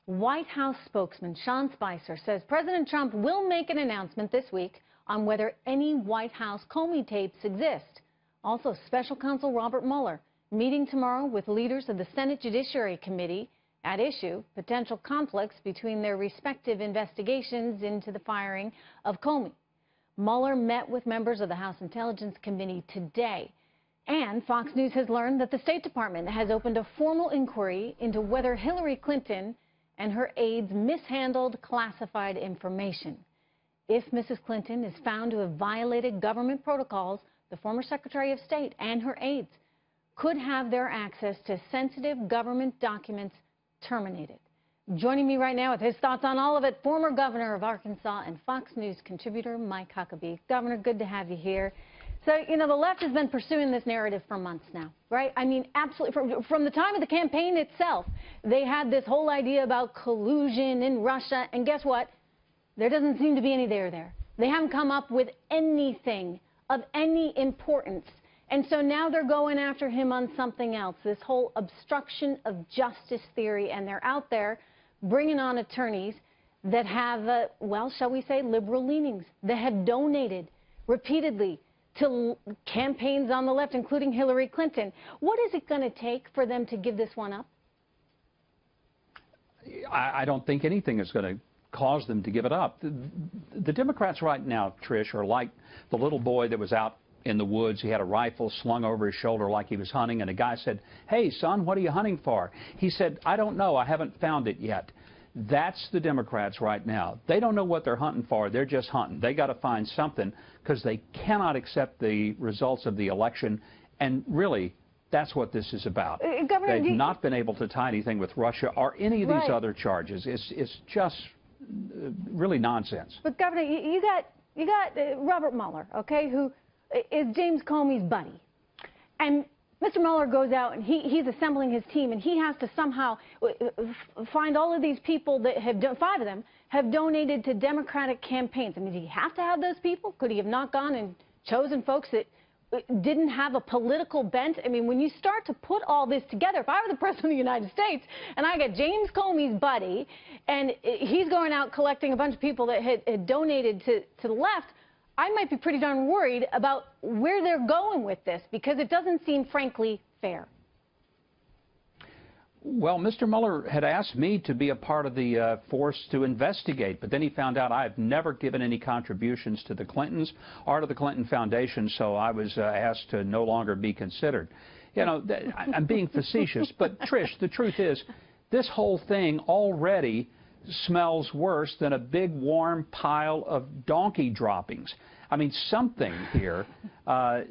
White House spokesman Sean Spicer says President Trump will make an announcement this week on whether any White House Comey tapes exist. Also, special counsel Robert Mueller meeting tomorrow with leaders of the Senate Judiciary Committee at issue potential conflicts between their respective investigations into the firing of Comey. Mueller met with members of the House Intelligence Committee today. And Fox News has learned that the State Department has opened a formal inquiry into whether Hillary Clinton and her aides mishandled classified information. If Mrs. Clinton is found to have violated government protocols, the former Secretary of State and her aides could have their access to sensitive government documents terminated. Joining me right now with his thoughts on all of it, former governor of Arkansas and Fox News contributor Mike Huckabee. Governor, good to have you here. So, you know, the left has been pursuing this narrative for months now, right? I mean, absolutely. From the time of the campaign itself, they had this whole idea about collusion in Russia. And guess what? There doesn't seem to be any there. They haven't come up with anything of any importance. And so now they're going after him on something else, this whole obstruction of justice theory. And they're out there bringing on attorneys that have, well, shall we say, liberal leanings, that have donated repeatedly to campaigns on the left, including Hillary Clinton. What is it going to take for them to give this one up? I don't think anything is going to cause them to give it up. The Democrats right now, Trish, are like the little boy that was out in the woods. He had a rifle slung over his shoulder like he was hunting, and a guy said, "Hey, son, what are you hunting for?" He said, "I don't know. I haven't found it yet." That's the Democrats right now. They don't know what they're hunting for. They're just hunting. They got to find something because they cannot accept the results of the election. And really, that's what this is about. Governor, they've not been able to tie anything with Russia or any of these other charges. It's just really nonsense. But Governor, you got Robert Mueller, okay, who is James Comey's buddy. And Mr. Mueller goes out and he's assembling his team, and he has to somehow find all of these people that have, 5 of them, have donated to Democratic campaigns. I mean, did he have to have those people? Could he have not gone and chosen folks that didn't have a political bent? I mean, when you start to put all this together, if I were the President of the United States and I got James Comey's buddy and he's going out collecting a bunch of people that had donated to the left, I might be pretty darn worried about where they're going with this, because it doesn't seem, frankly, fair. Well, Mr. Mueller had asked me to be a part of the force to investigate, but then he found out I've never given any contributions to the Clintons or to the Clinton Foundation, so I was asked to no longer be considered. You know, I'm being facetious, but Trish, the truth is, this whole thing already smells worse than a big warm pile of donkey droppings. I mean, something here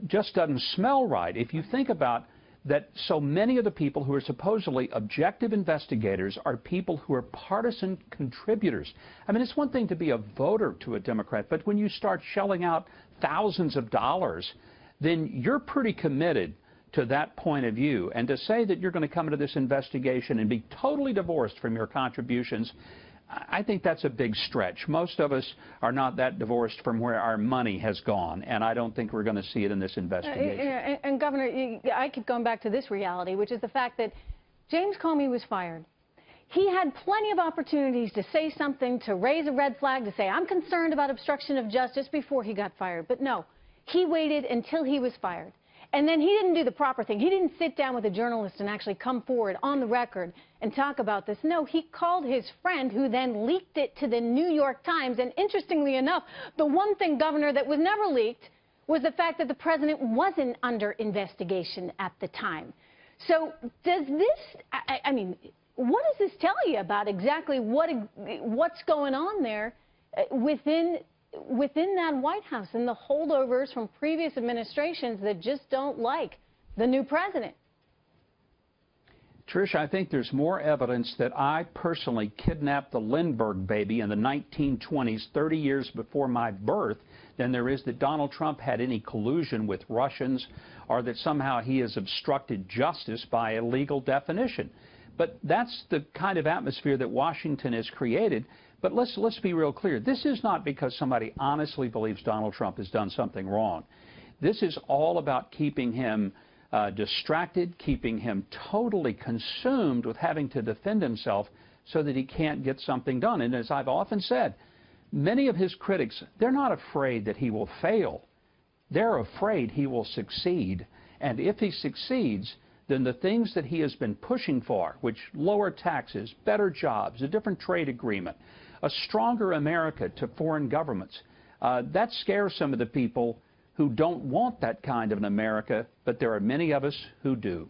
just doesn't smell right. If you think about that, so many of the people who are supposedly objective investigators are people who are partisan contributors. I mean, it's one thing to be a voter to a Democrat, but when you start shelling out thousands of dollars, then you're pretty committed to that point of view. And to say that you're going to come into this investigation and be totally divorced from your contributions, I think that's a big stretch. Most of us are not that divorced from where our money has gone, and I don't think we're going to see it in this investigation. And Governor, I keep going back to this reality, which is the fact that James Comey was fired. He had plenty of opportunities to say something, to raise a red flag, to say, I'm concerned about obstruction of justice before he got fired. But no, he waited until he was fired. And then he didn't do the proper thing. He didn't sit down with a journalist and actually come forward on the record and talk about this. No, he called his friend, who then leaked it to the New York Times. And interestingly enough, the one thing, Governor, that was never leaked was the fact that the president wasn't under investigation at the time. So does this, I mean, what does this tell you about exactly what's going on there within that White House and the holdovers from previous administrations that just don't like the new president? Trish, I think there's more evidence that I personally kidnapped the Lindbergh baby in the 1920s, 30 years before my birth, than there is that Donald Trump had any collusion with Russians or that somehow he has obstructed justice by illegal definition. But that's the kind of atmosphere that Washington has created. But let's be real clear. This is not because somebody honestly believes Donald Trump has done something wrong. This is all about keeping him distracted, keeping him totally consumed with having to defend himself so that he can't get something done. And as I've often said, many of his critics, they're not afraid that he will fail. They're afraid he will succeed. And if he succeeds, then the things that he has been pushing for, which lower taxes, better jobs, a different trade agreement, a stronger America to foreign governments, that scares some of the people who don't want that kind of an America, but there are many of us who do.